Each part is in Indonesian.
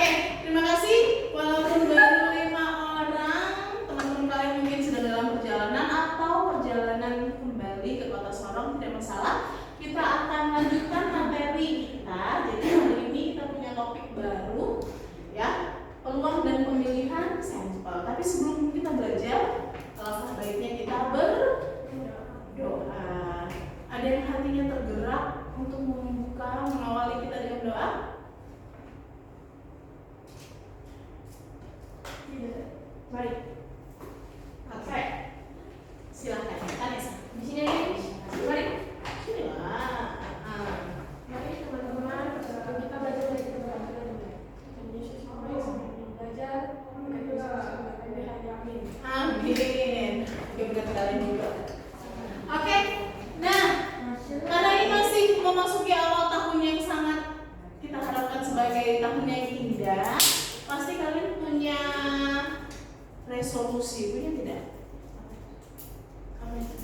Oke, terima kasih. Walaupun baru 5 orang, teman-teman kalian mungkin sedang dalam perjalanan atau perjalanan kembali ke Kota Sorong, tidak masalah. Kita akan lanjutkan materi kita. Jadi hari ini kita punya topik baru, ya, peluang dan pemilihan sampel. Tapi sebelum kita belajar, alangkah baiknya kita berdoa. Ada yang hatinya tergerak untuk membuka, mengawali kita dengan doa? Tidak. Baik. Oke. Silakan. Vanessa. Di sini aja. Mari. Sini lah. Mari teman-teman, kita belajar dari keberhasilan dunia. Dan Yesus belajar amin. Amin. Oke, benar kalian juga. Oke. Nah, karena ini masih memasuki awal tahun yang sangat kita harapkan sebagai tahun yang indah, pasti kalian punya resolusi, punya tidak? Apa itu?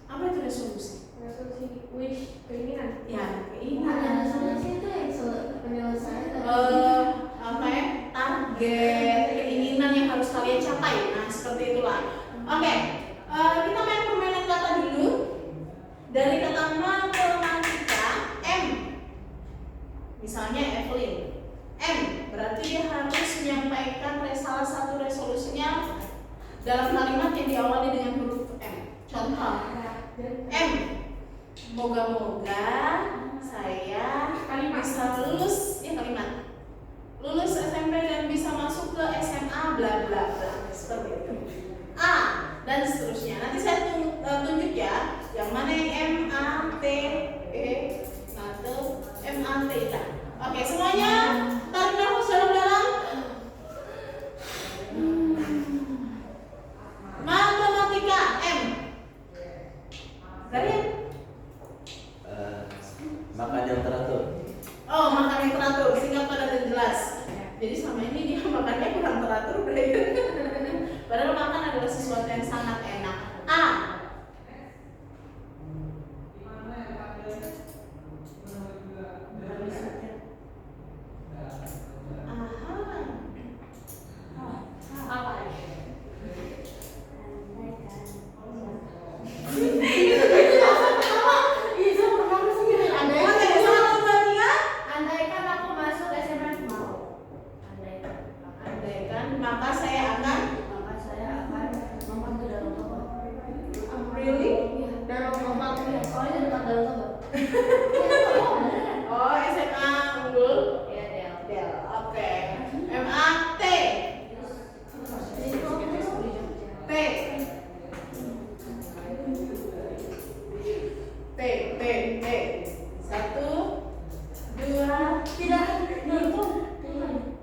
Apa itu resolusi? Resolusi wish keinginan. Ya, keinginan. Resolusi itu yang penyelesaian. Apa ya? Target, keinginan yang harus kalian capai. Nah, seperti itulah. Oke, kita main permainan kata dulu. Dari kata matematika, M. Misalnya Evelyn. M berarti dia harus menyampaikan salah satu resolusinya dalam kalimat yang diawali dengan huruf M. Contoh, M. Moga-moga saya bisa lulus, ya kalimat, lulus SMP dan bisa masuk ke SMA bla bla bla, seperti itu. A dan seterusnya. Nanti saya tunjuk ya, yang mana yang M A T E atau M A T I. Oke, semuanya tarik nafas dalam-dalam. Matematika M. Kalian? Makan yang teratur. Oh, makan yang teratur, singkat padat dan jelas. Jadi selama ini dia makannya kurang teratur, padahal makan adalah sesuatu yang sangat enak. A. Andaikan aku masuk SMA mau. Andaikan, maka saya akan. Maka saya akan lompat ke dalam lubang. Really? Iya, dalam lubang. Soalnya dekat dalam lubang. Oh, SMA unggul. Iya, Del. Del. Oke. MAT. T. T. T. T. 1, 2, Tidak, itu. 2,5,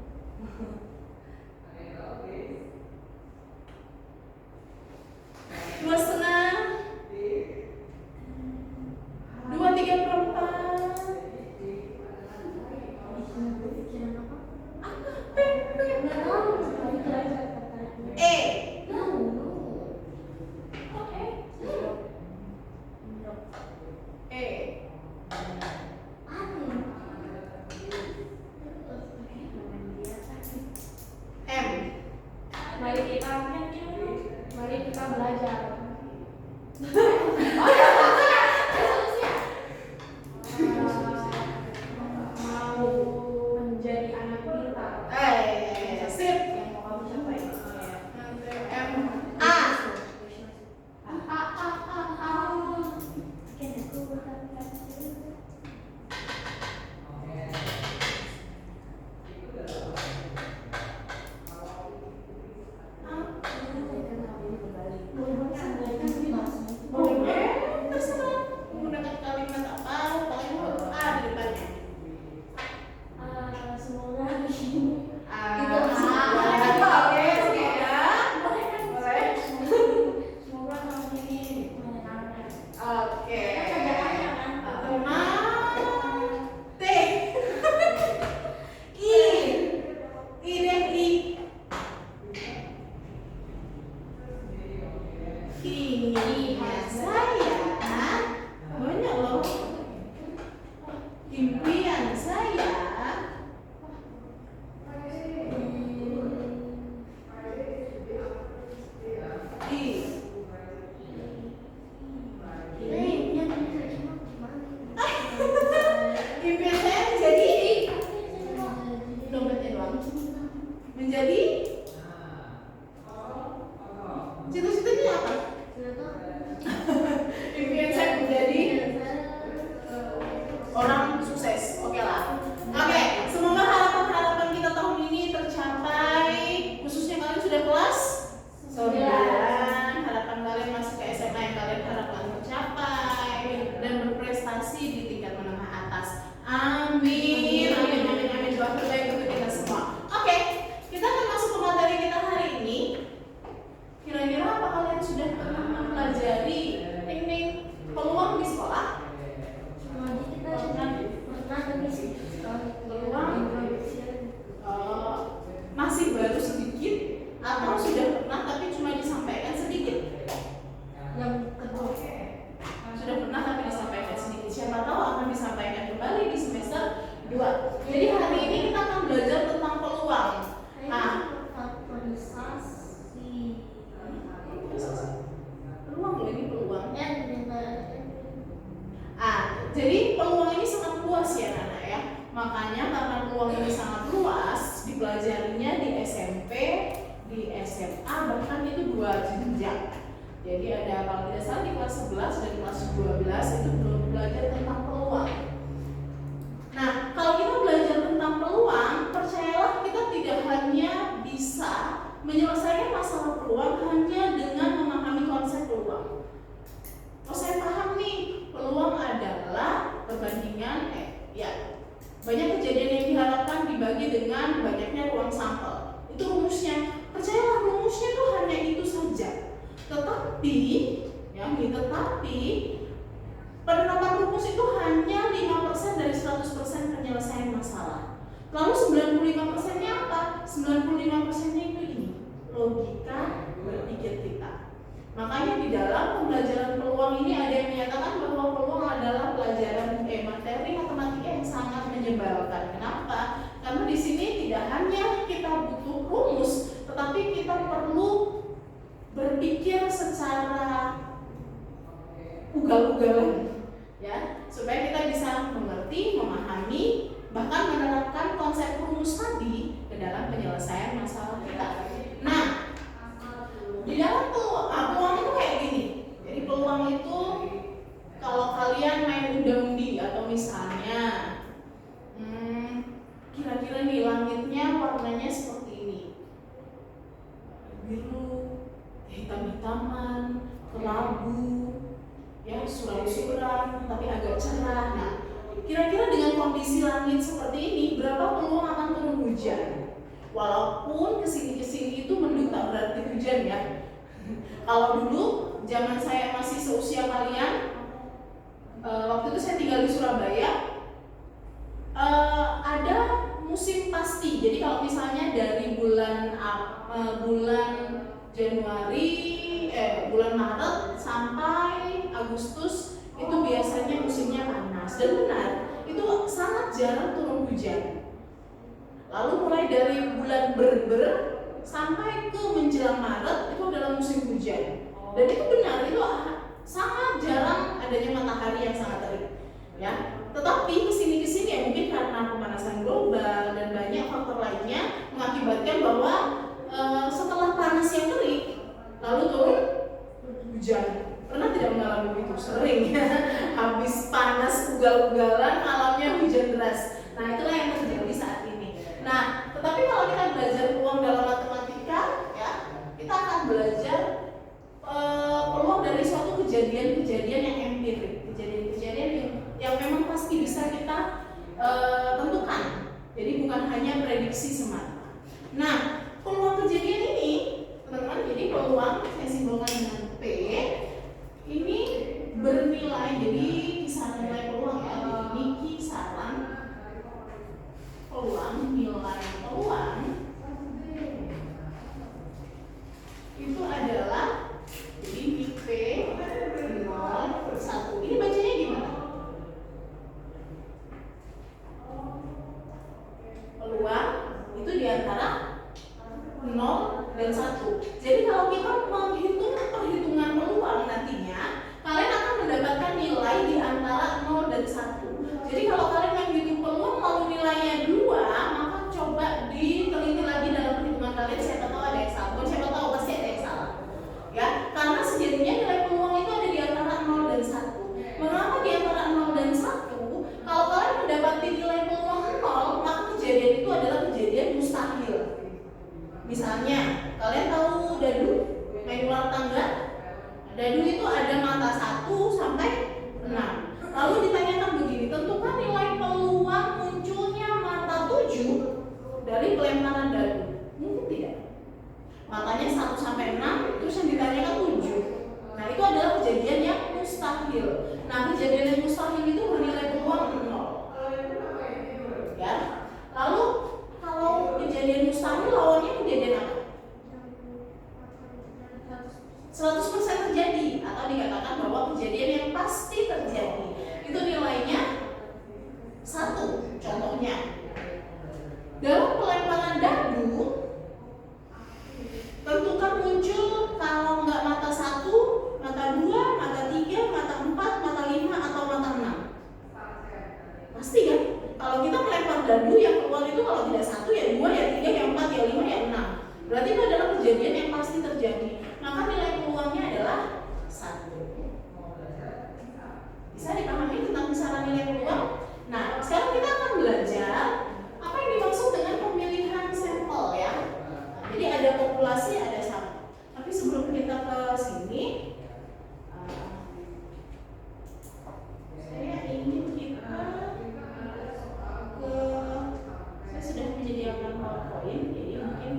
2/3/4, I. Impian saya menjadi dompetnya doang. Menjadi cita-citanya apa? Impian saya menjadi orang sukses. Oke lah. Oke, semoga harapan-harapan kita tahun ini tercapai. Khususnya kalian sudah kelas 9. Harapan kalian masuk ke SMA yang kalian harapkan tercapai dan berprestasi di tingkat menengah atas. Amin. Amin, amin, amin. Doa terbaik untuk kita semua. Oke, kita akan masuk ke materi kita hari ini. Kira-kira apa kalian sudah pernah mempelajari teknik peluang di sekolah? Masih baru sedikit atau sudah pernah tapi cuma disampaikan sedikit? Yang kedua. Sudah pernah tapi disampaikan sedikit. Siapa tahu akan disampaikan kembali di semester 2. Jadi hari ini kita akan belajar tentang peluang. Peluang loh, ini peluang. Jadi peluang ini sangat luas ya Nana ya. Makanya karena peluang ini sangat luas, dipelajarinya di SMP, di SMA, bahkan itu 2 jenjang. Jadi ada kalau tidak salah di kelas 11 dan kelas 12 itu belum belajar tentang peluang. Nah, kalau kita belajar tentang peluang, percayalah kita tidak hanya bisa menyelesaikan masalah peluang hanya dengan memahami konsep peluang. Oh, saya paham nih, peluang adalah perbandingan banyak kejadian yang diharapkan dibagi dengan banyaknya ruang sampel. Itu rumusnya. Percayalah rumusnya itu hanya itu saja. Tetapi penerapan rumus itu hanya 5% dari 100% penyelesaian masalah. Lalu 95%-nya apa? 95%-nya itu ini, logika berpikir kita. Makanya di dalam pembelajaran peluang ini ada yang menyatakan bahwa peluang adalah pelajaran materi matematika yang sangat menyebalkan. Kenapa? Karena di sini tidak hanya kita butuh rumus, tetapi kita perlu berpikir secara ugal-ugalan, ya, supaya kita bisa mengerti, memahami, bahkan menerapkan konsep rumus tadi ke dalam penyelesaian masalah kita. Nah, di dalam peluang itu kayak gini. Jadi peluang itu kalau kalian main undi-undi atau misalnya kira-kira nih langitnya warnanya seperti ini, biru, hitam-hitaman, kelabu, ya suram-suram, tapi agak cerah. Nah, kira-kira dengan kondisi langit seperti ini, berapa peluang akan turun hujan? Walaupun kesini-kesini itu mendung tak berarti hujan ya. Kalau dulu zaman saya masih seusia kalian, waktu itu saya tinggal di Surabaya, ada musim pasti. Jadi kalau misalnya dari bulan bulan Maret sampai Agustus itu biasanya musimnya panas, dan benar itu sangat jarang turun hujan. Lalu mulai dari bulan Ber sampai ke menjelang Maret itu adalah musim hujan. Dan itu benar, itu sangat jarang adanya matahari yang sangat terik, ya. Tetapi kesini ya mungkin karena pemanasan global dan banyak faktor lainnya mengakibatkan bahwa setelah panas yang terik lalu turun hujan. Pernah tidak mengalami begitu? Sering ya. Habis panas ugal-ugalan, malamnya hujan deras. Nah, itulah yang terjadi saat ini. Nah, tetapi kalau kita belajar peluang dalam matematika, ya, kita akan belajar peluang dari suatu kejadian-kejadian yang empirik, kejadian-kejadian yang memang pasti bisa kita tentukan. Jadi bukan hanya prediksi semata. Nah, peluang kejadian ini, teman-teman, jadi peluang saya simbolkan dengan P ini bernilai, jadi kisaran nilai peluang ya. Ini kisaran peluang, nilai peluang itu adalah jadi P 0,1. Ini bacanya gimana? Peluang itu diantara 0 dan 1. Jadi kalau kita menghitung Jadi kalau kalian menghitung peluang lalu nilainya 2, maka coba diteliti lagi dalam perhitungan kalian. Siapa tahu ada yang salah, bukan siapa tahu, pasti ada yang salah. Ya, karena sejatinya nilai peluang itu ada di antara 0 dan 1. Mengapa di antara 0 dan 1? Kalau kalian mendapati nilai peluang 0, maka kejadian itu adalah kejadian mustahil. Misalnya, kalian tahu dadu, main ular tangga? Dadu itu ada mata 1 sampai 6. Lalu ditanyakan begini, tentukan nilai peluang munculnya mata 7 dari pelemparan dadu. Mungkin tidak. Matanya 1 sampai 6, terus yang ditanyakan 7. Nah, itu adalah kejadian yang mustahil. Nah, kejadian yang mustahil itu bernilai peluang 0. Ya. Lalu kalau kejadian mustahil lawannya kejadian apa? 100% terjadi, atau dikatakan bahwa kejadian yang pasti terjadi. Itu nilainya 1. Contohnya, dalam pelemparan dadu, tentukan muncul kalau nggak mata 1, mata 2, mata 3, mata 4, mata 5, atau mata 6. Pasti kan? Kalau kita melempar dadu, yang keluar itu kalau tidak 1, ya 2, ya 3, ya 4, ya 5, ya 6. Berarti itu adalah kejadian yang pasti terjadi. Maka nilai peluangnya adalah 1. Bisa dipahami tentang kisaran nilai peluang? Nah, sekarang kita akan belajar apa yang dimaksud dengan pemilihan sampel ya. Jadi ada populasi, ada sampel. Tapi sebelum kita ke sini, saya ingin kita ke, saya sudah menyediakan PowerPoint, jadi mungkin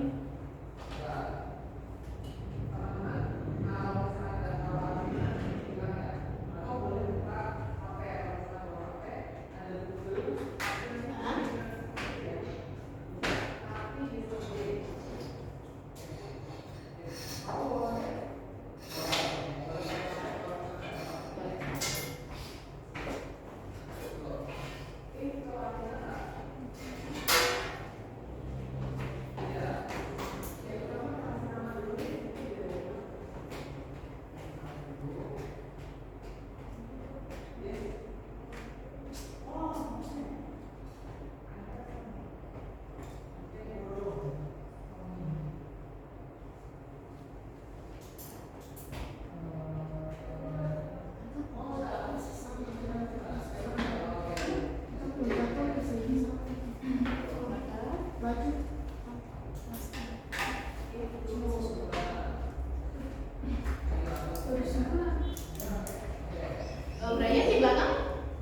Brian di belakang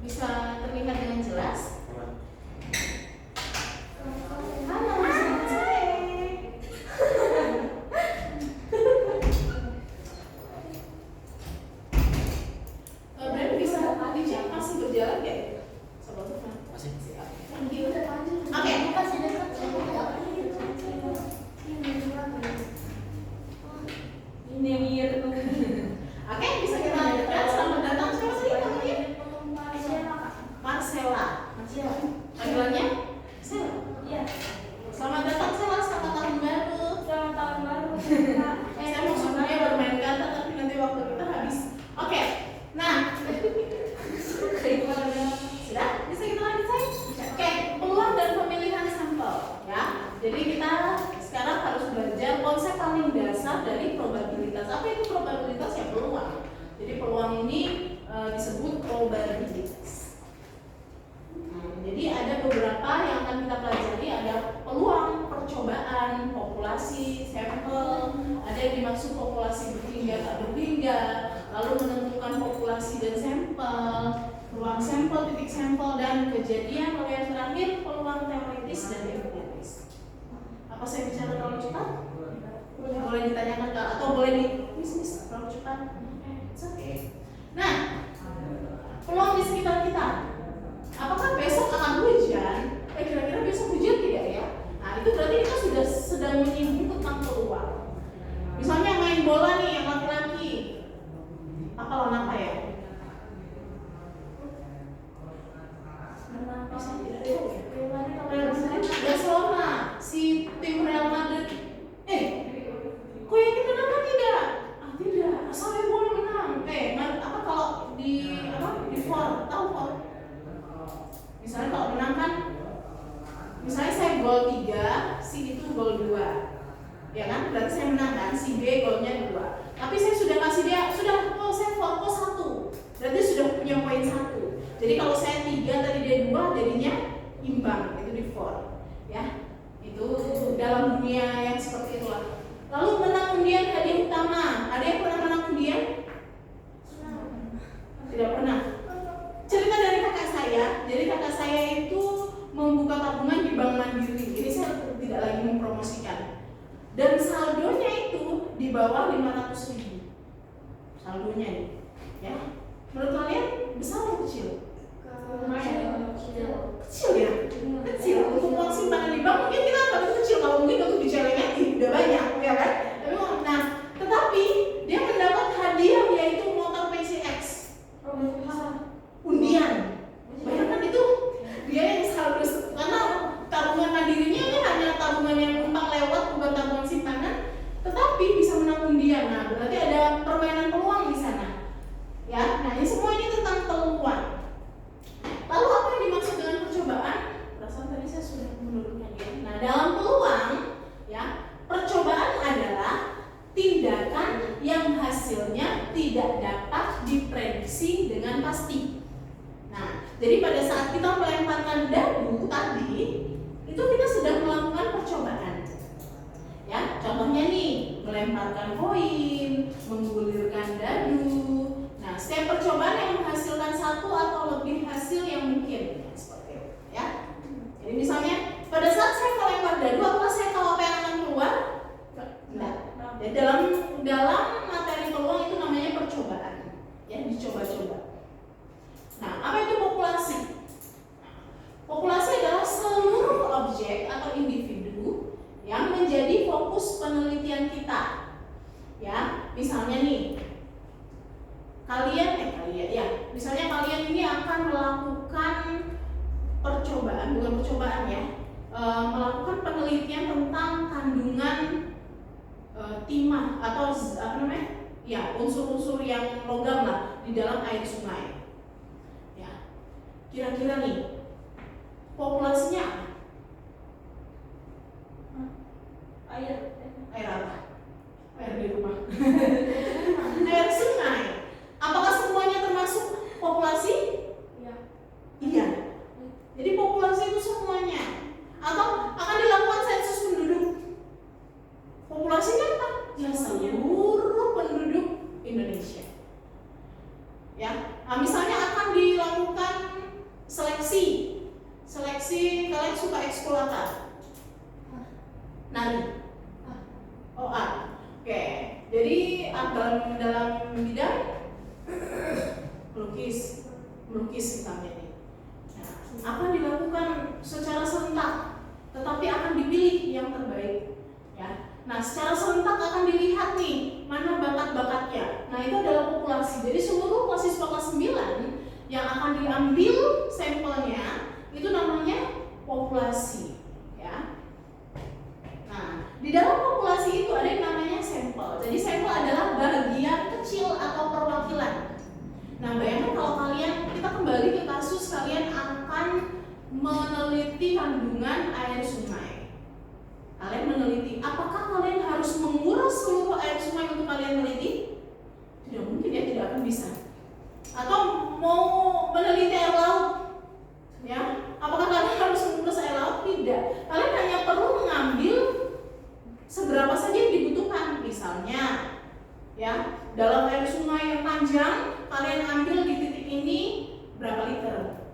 bisa terlihat dengan jelas. Halo, selamat sore. Brian bisa dicek masih berjalan nggak? Sebelumnya masih. Thank you. Oke. Oke, bisa kita lanjutkan. Selamat datang. Siapa sih namanya? Marcella. Panggilannya? Marcella. Iya. Selamat datang Sela, selamat tahun baru. Selamat tahun baru. Saya mau sebenarnya bermain kata tapi nanti waktu kita habis. Oke. Nah. Sudah? Bisa kita lanjut saya? Oke, peluang dan pemilihan sampel ya. Jadi kita sekarang harus belajar konsep paling dasar dari probabilitas. Apa itu probabilitas? Ya peluang. Jadi peluang ini disebut probabilitas. Jadi ada beberapa yang akan kita pelajari, ada peluang, percobaan, populasi, sampel, ada yang dimaksud populasi berhingga tak berhingga, lalu menentukan populasi dan sampel, peluang sampel, titik sampel, dan kejadian, lalu yang terakhir peluang teoritis dan empiris. Apa saya bicara terlalu cepat? Boleh ditanyakan atau boleh di bisnis terlalu cepat? Oke. Nah, peluang di sekitar kita. Apakah besok akan hujan? Kira-kira besok hujan tidak ya? Nah, itu berarti kita sudah sedang menyinggung tentang peluang. Misalnya main bola nih yang laki-laki. Apa lawan apa ya? Barcelona, si tim Real Madrid. Kok yakin kenapa tidak? ya kan? Berarti saya menang kan, si B golnya 2. Tapi saya sudah kasih dia, oh saya fokus 1, berarti sudah punya poin 1. Jadi kalau saya 3 tadi dia 2, jadinya imbang, itu di 4 ya. Itu dalam dunia yang seperti itulah. Lalu menang undian hadiah utama, ada yang pernah menang undian? Tidak pernah. Cerita dari kakak saya, jadi kakak saya itu membuka tabungan di Bank Mandiri. Ini saya tidak lagi mempromosikan. Dan saldonya itu di bawah 500.000. Saldonya nih, ya. Menurut kalian besar atau kecil? Kecil ya? Kecil. Untuk uang simpanan di bank mungkin kita anggap itu kecil, kalau mungkin untuk dicelengan udah banyak, ya kan? Nah, tetapi dia mendapat hadiah yaitu motor PCX. Undian. Bayangkan itu dia yang saldo, karena tabungan mandirinya ini hanya tabungan yang numpang lewat, bukan tabungan simpanan, tetapi bisa menang undian. Nah, berarti ada permainan peluang di sana. Ya, nah ini semua ini tentang peluang. Lalu apa yang dimaksud dengan percobaan? Perasaan tadi saya sudah menurunkan ya. Nah, dalam peluang, ya, percobaan adalah tindakan yang hasilnya tidak dapat diprediksi dengan pasti. Nah, jadi pada saat kita melemparkan dadu tadi, itu kita sedang melakukan percobaan. Ya, contohnya nih, melemparkan koin, menggulirkan dadu. Nah, setiap percobaan yang menghasilkan 1 atau lebih hasil yang mungkin, ya, seperti itu, ya. Jadi misalnya pada saat saya melempar dadu, apakah saya tahu apa yang akan keluar? Enggak. Ya, dalam materi peluang itu namanya percobaan, ya, dicoba-coba. Nah, apa itu populasi? Populasi adalah seluruh objek atau individu yang menjadi fokus penelitian kita. Ya, misalnya nih, misalnya kalian ini akan melakukan percobaan, bukan percobaan ya, melakukan penelitian tentang kandungan timah atau apa namanya, ya, unsur-unsur yang logam lah di dalam air sungai. Ya, kira-kira nih populasinya Air apa? Air di rumah. Air sungai. Apakah semuanya termasuk populasi? Iya. Jadi populasi itu semuanya. Atau akan dilakukan sensus penduduk. Populasinya apa? Ya, seluruh penduduk Indonesia. Ya. Nah, misalnya akan dilakukan seleksi. Kalian suka ekskul apa? Nari. OA. Oke. Jadi dalam bidang melukis misalnya nih. Nah, akan dilakukan secara serentak, tetapi akan dipilih yang terbaik. Ya. Nah, secara serentak akan dilihat nih mana bakat-bakatnya. Nah, itu adalah populasi. Jadi seluruh mahasiswa kelas 9 yang akan diambil sampelnya itu namanya populasi. Ya. Nah, di dalam populasi itu ada yang namanya sampel. Jadi sampel adalah bagian kecil atau perwakilan. Nah, bayangkan kalau kita kembali ke kasus kalian akan meneliti kandungan air sungai. Kalian meneliti, apakah kalian harus menguras seluruh air sungai untuk kalian meneliti? Tidak mungkin ya, tidak akan bisa. Atau mau meneliti air laut, ya? Apakah kalian harus menguras air laut? Tidak. Kalian hanya perlu mengambil seberapa saja yang dibutuhkan. Misalnya, ya, dalam air sungai yang panjang, kalian ambil di titik ini berapa liter.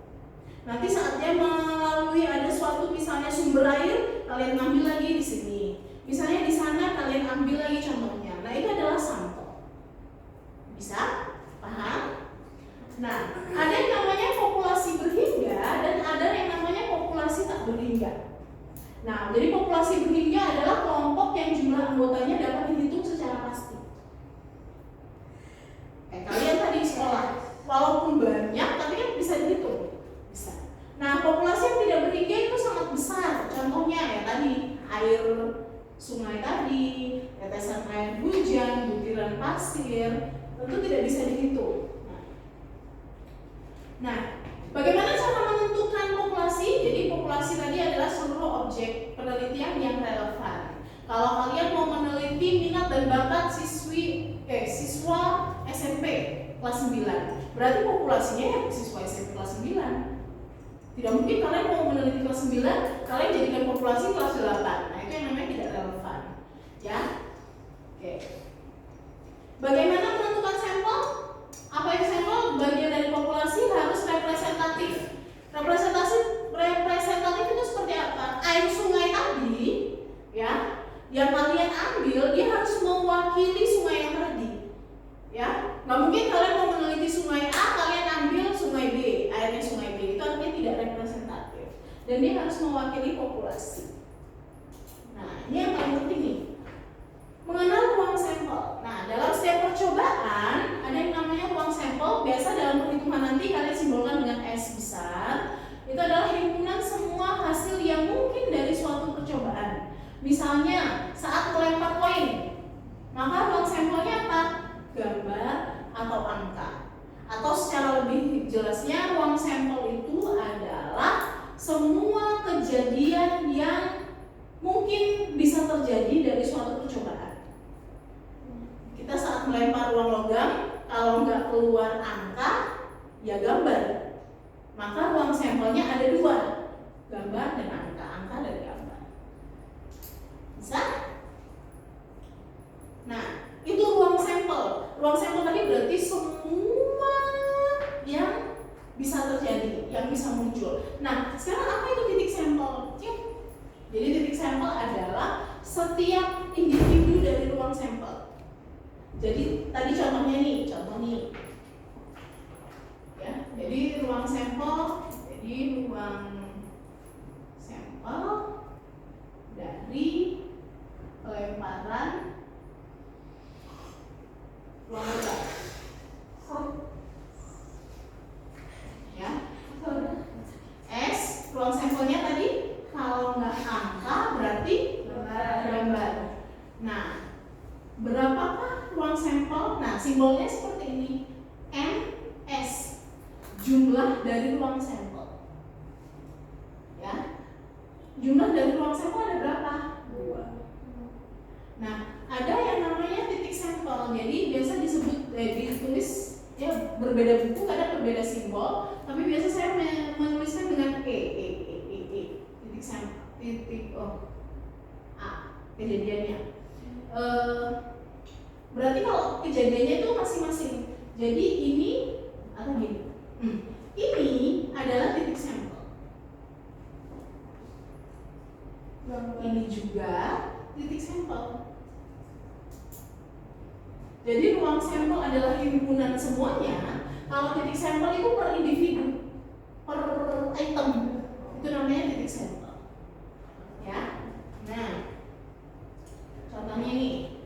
Nanti saatnya melalui ada suatu misalnya sumber air, kalian ambil lagi di sini. Misalnya di sana kalian ambil lagi contohnya. Nah, itu adalah sampel. Bisa? Paham? Nah, ada yang namanya populasi berhingga dan ada yang namanya populasi tak berhingga. Nah, jadi populasi berhingga adalah kelompok yang jumlah anggotanya dapat dihitung secara pasti. Kalian tadi sekolah, walaupun banyak, tapi kan bisa dihitung. Bisa. Nah, populasi yang tidak berhingga itu sangat besar. Contohnya ya tadi, air sungai tadi, tetesan air hujan, butiran pasir, tentu tidak bisa dihitung. Nah, bagaimana cara menentukan populasi? Jadi populasi tadi adalah seluruh objek penelitian yang relevan. Kalau kalian mau meneliti minat dan bakat siswa SMP kelas 9, berarti populasinya ya siswa SMP kelas 9. Tidak mungkin kalian mau meneliti kelas 9, kalian jadikan populasi kelas 8. Nah, itu yang namanya tidak relevan. Ya. Oke. Bagaimana menentukan sampel? Apa itu sampel? Bagian dari populasi harus representatif. Representatif itu seperti apa? Air sungai tadi, ya, yang kalian ambil dia harus mewakili sungai yang tadi. Ya, nggak mungkin kalian mau meneliti sungai A, kalian ambil sungai B, airnya sungai B, itu artinya tidak representatif. Dan dia harus mewakili populasi. Nah, ini yang paling penting nih. Mengenal ruang sampel. Nah, dalam setiap percobaan ada yang namanya ruang sampel. Biasa dalam perhitungan nanti kalian simbolkan dengan S besar. Itu adalah himpunan semua hasil yang mungkin dari suatu percobaan. Misalnya saat melempar koin, maka ruang sampelnya apa? Gambar atau angka. Atau secara lebih jelasnya, ruang sampel itu adalah semua kejadian yang mungkin bisa terjadi dari suatu percobaan. Kita saat melempar uang logam, kalau nggak keluar angka, ya gambar. Maka ruang sampelnya ada dua, gambar dan angka dan gambar. Bisa? Nah, itu ruang sampel. Ruang sampel tadi berarti semua yang bisa terjadi, yang bisa muncul. Nah, sekarang apa itu titik sampel? Jadi titik sampel adalah setiap individu dari ruang sampel. Jadi tadi contohnya nih, ya. Jadi ruang sampel dari pelemparan ruang logam. Ya. S, ruang sampelnya tadi kalau nggak angka berarti gambar. Nah, berapakah ruang sampel? Nah, simbolnya seperti ini. MS, jumlah dari ruang sampel. Ya. Jumlah dari ruang sampel ada berapa? 2. Nah, ada yang namanya titik sampel. Jadi biasa ditulis ya, berbeda buku kadang berbeda simbol, tapi biasa saya menuliskan dengan titik sampel, A kejadiannya. Berarti kalau kejadiannya itu masing-masing. Jadi ini atau gini. Ini adalah titik sampel. Ini juga titik sampel. Jadi ruang sampel adalah himpunan semuanya. Kalau titik sampel itu per individu, per item, itu namanya titik sampel. Ya. Nah, contohnya ini.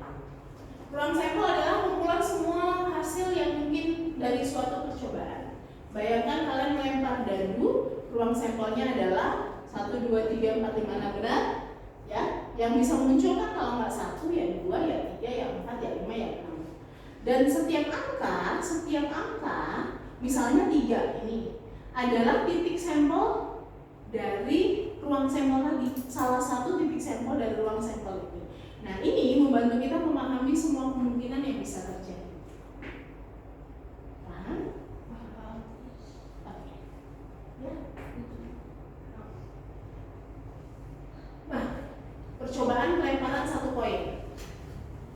Ruang sampel adalah kumpulan semua hasil yang mungkin dari suatu percobaan. Bayangkan kalian melempar dadu, ruang sampelnya adalah 1, 2, 3, 4, 5, 6 benar. Ya, yang bisa muncul kan kalau nggak 1 ya 2, ya 3, ya 4, ya 5, ya 6. Dan setiap angka, misalnya 3 ini adalah titik sampel dari ruang sampel tadi, salah satu titik sampel dari ruang sampel ini. Nah, ini membantu kita memahami semua kemungkinan yang bisa terjadi. Paham? Oke. Ya. Nah, percobaan pelemparan 1 koin.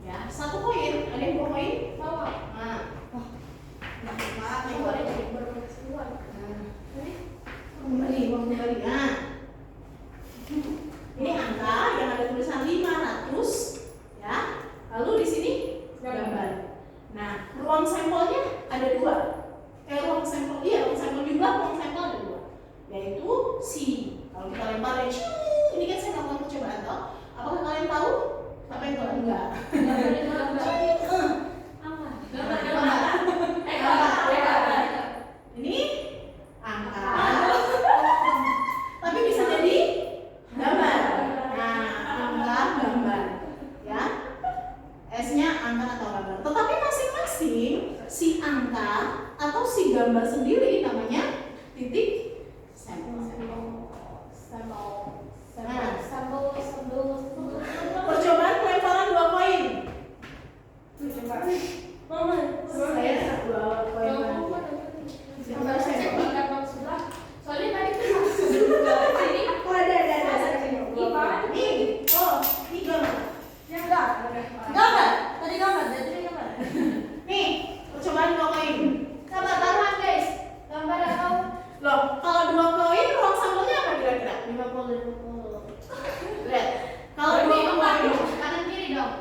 Ya, 1 koin, ada yang bawa koin? Bawa. Nah, yang boleh jadi berkeluar. Kembali. Nah, ini angka yang ada tulisan 500, ya. Lalu di sini gambar. Nah, ruang sampelnya ada 2. Ruang sampel jumlah ruang sampel ada 2, yaitu C. Kalau kita lempar ini kan saya melakukan percobaan toh. Apakah kalian tahu apa yang tahu? Enggak. Ini angka. Tapi bisa jadi gambar. Nah, angka gambar. Ya. S-nya angka atau gambar. Tetapi masing-masing si angka atau si gambar sendiri namanya titik sampel. Percobaan Gambar. Tadi gambar. Jadi gambar. Nih, percobaan 2 koin. Sabar taruhan guys. Gambar atau Loh, kalau 2 koin ruang sampelnya apa kira-kira? 50. Lihat. Kalau 2 koin Kanan kiri dong.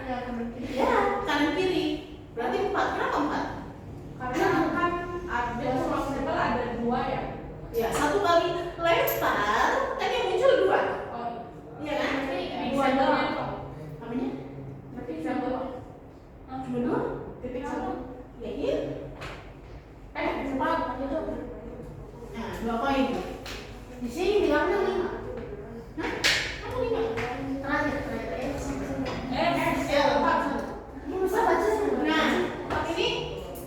Ya kanan kiri. ya kanan kiri. Berarti 4. Kenapa 4? Karena kan ada ruang sampel ada 2 ya. Ya, 1 kali lempar kan yang muncul 2. Oh, Iya kan? titik Dua sampelnya doang. apa? Namanya? Titik sampel. Cuma 2? Titik 1. Ya iya. 4 aja tuh. Nah, 2 koin. Di sini bilangnya 5. Hah? Apa 5? Terakhir. Ini bisa baca sih. Nah, ini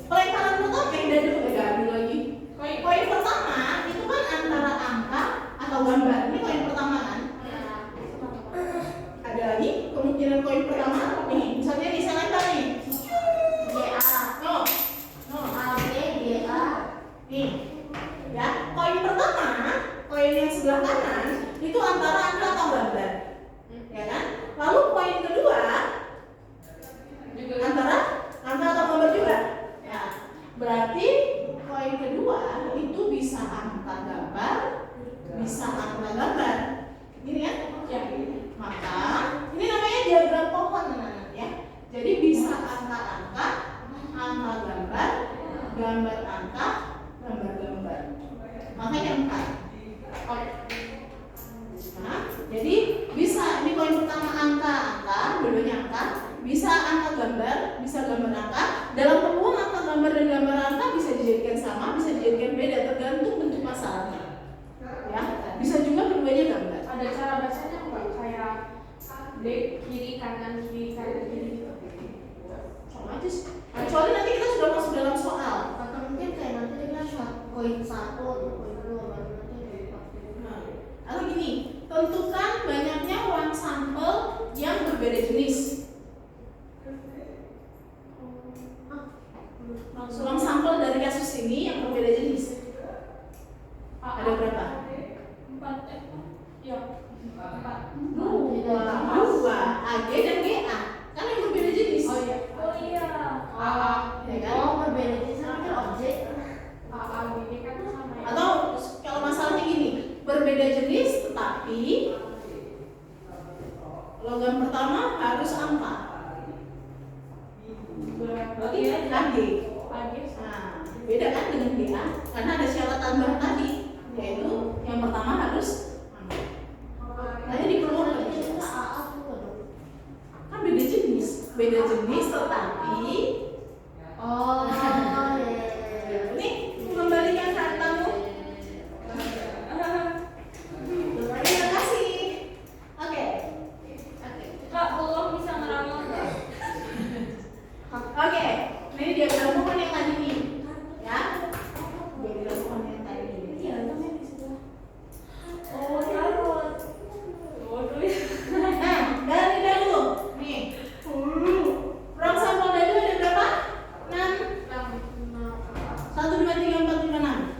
pelemparan pertama yang dari dulu gagal lagi. Koin pertama itu kan antara angka atau gambar. Ini koin pertama kan? Ada lagi kemungkinan koin pertama nih. Misalnya di sana lempar nih. GA. No, no. AB, GA. Nih, ya. Koin pertama, koin yang sebelah kanan itu antara angka atau gambar, ya kan? Lalu koin kedua antara angka atau gambar juga. Ya, berarti koin kedua itu bisa angka gambar, bisa angka gambar. Gini kan? Ya. Maka ini namanya diagram pohon teman-teman ya. Jadi bisa angka-angka, angka gambar, gambar angka, gambar gambar. Makanya 4. Nah, jadi bisa ini koin pertama angka, dua-duanya angka, bisa angka gambar, bisa gambar angka. Dalam peluang angka gambar dan gambar angka bisa dijadikan sama, bisa dijadikan beda tergantung bentuk masalahnya. Ya, bisa juga keduanya gambar. Ada cara bacanya nggak? Kayak D kiri kanan kiri kanan kiri. Sama aja sih. Kecuali nanti kita sudah masuk dalam soal. Atau mungkin kayak nanti dia koin 1 atau koin 2 baru nanti. Nah, atau gini, tentukan banyaknya ruang sampel yang berbeda jenis. Ruang sampel dari kasus ini yang berbeda jenis. Ada berapa? 4 ya 4. Dua, AG dan GA. Kan yang berbeda jenis. Oh iya. AA Ya kan? Oh, berbeda jenis kan objek. AA ini kan sama ya. Atau kalau masalahnya gini, berbeda jenis tetapi logam pertama harus angka. Berarti AG. AG Nah, beda kan dengan GA karena ada syarat tambahan tadi, yaitu yang pertama harus angka. Tadi di peluang AA tuh dong. kan beda jenis tetapi Oh, ya. ini mengembalikan hartamu. Terima kasih. Oke. Kak, belum bisa ngeramal nggak? Oke, ini dia gabungan yang tadi nih, ya. Jadi gabungan yang tadi nih. Iya, namanya di sebelah. Oh, taruh. Waduh ya. Nah, dari dahulu, nih. Ruang sampel dahulu ada berapa? 6. 1, 2, 3, 4, 5, 6.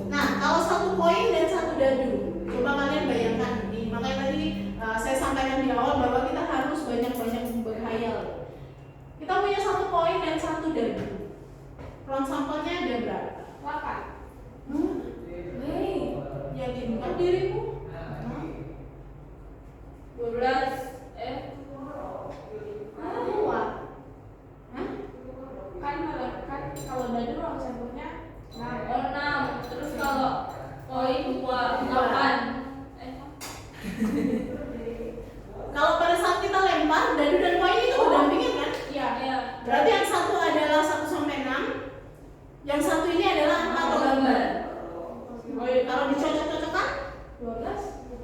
Nah, kalau 1 koin dan 1 dadu, coba kalian bayangkan nih. Makanya tadi saya sampaikan di awal bahwa kita harus banyak-banyak berkhayal. Kita punya 1 koin dan 1 dadu. Ruang sampelnya ada berapa? 8. Hei, yakinkan dirimu. 12. Dua. Hah? Kan kalau dadu ruang sampelnya 6. Terus kalau koin 8. Kalau pada saat kita lempar, dadu dan koin itu berdampingan kan? Iya. Berarti yang satu adalah 1 sampai 6. Yang satu ini adalah angka atau gambar. Kalau dicocok-cocokkan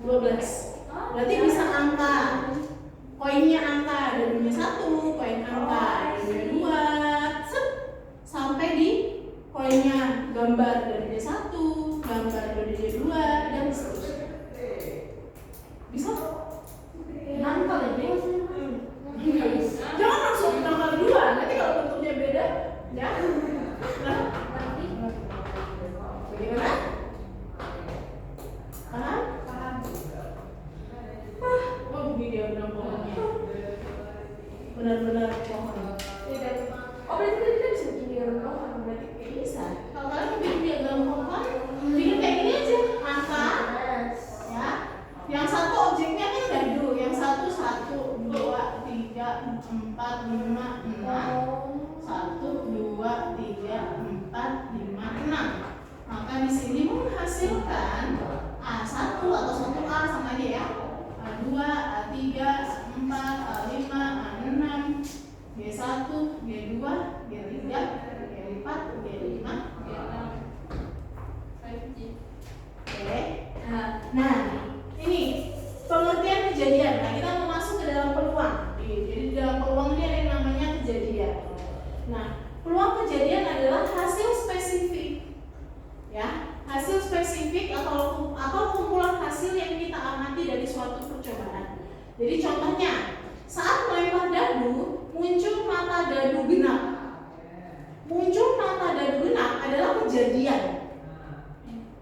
12. Berarti bisa angka. Koinnya angka, dadunya 1, koin angka, dadunya 2, set, sampai di koinnya gambar, dadunya 1, gambar, dadunya 2, dan seterusnya. Bisa? Nangkal ya, dia. Jangan langsung tanggal 2, nanti kalau bentuknya beda, ya. Nah, bagaimana? Paham? benar-benar pohon. Tidak. Oh berarti kita bisa bikin diagram pohon berarti kayak Bisa. Kalau kalian bikin diagram pohon, bikin kayak gini aja. Angka, ya. Yang satu objeknya kan dadu, yang satu 1, 2, 3, 4, 5, 6. 1, 2, 3, 4, 5, 6. Maka di sini menghasilkan A1 atau 1A sama aja ya. A2, A3, A4, A5, A6, G1, G2, G3, G4, G5, G6. Oke. Nah, ini pengertian kejadian. Nah, kita mau masuk ke dalam peluang. Jadi di dalam peluang ini ada yang namanya kejadian. Nah, peluang kejadian adalah hasil spesifik, ya, hasil spesifik atau kumpulan hasil yang kita amati dari suatu percobaan. Jadi contohnya, saat melempar dadu, muncul mata dadu genap. Muncul mata dadu genap adalah kejadian,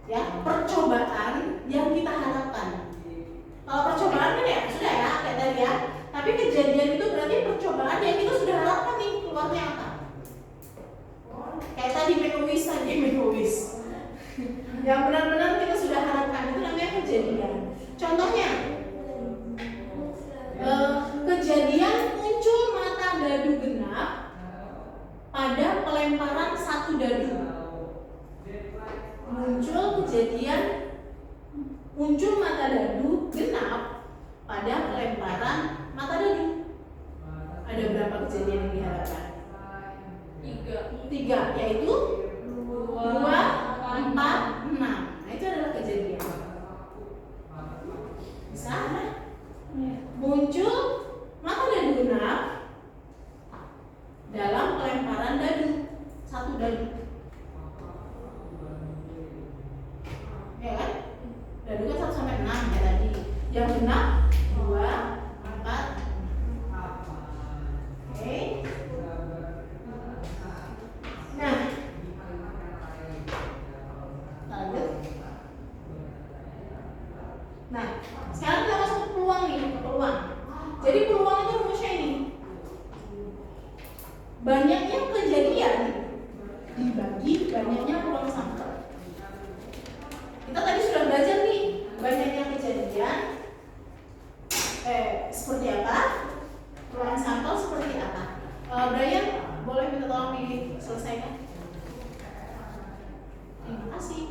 ya, percobaan yang kita harapkan. Kalau percobaan kan ya sudah ya kayak tadi ya. Tapi kejadian itu berarti percobaan yang kita sudah harapkan nih keluarnya apa? Kayak tadi make a wish tadi make a wish. Yang benar-benar kita sudah harapkan itu namanya kejadian. Contohnya, kejadian muncul mata dadu genap pada pelemparan 1 dadu. Muncul mata dadu genap pada pelemparan mata dadu. Ada berapa kejadian yang diharapkan? 3, yaitu 2, 4, 6. Nah, itu adalah kejadian. Bisa? Muncul mata dadu genap dalam pelemparan dadu, 1 dadu. Ya kan? Dadu kan 1 sampai 6 ya tadi. Yang genap 2, 4. Oke. Nah, lanjut. Nah, sekarang kita masuk ke peluang nih, peluang. Jadi peluang itu rumusnya ini. Banyaknya kejadian dibagi banyaknya ruang sampel. Kita tadi sudah belajar nih, banyaknya kejadian seperti apa, ruang sampel seperti apa. Brian, boleh minta tolong diselesaikan? Terima kasih.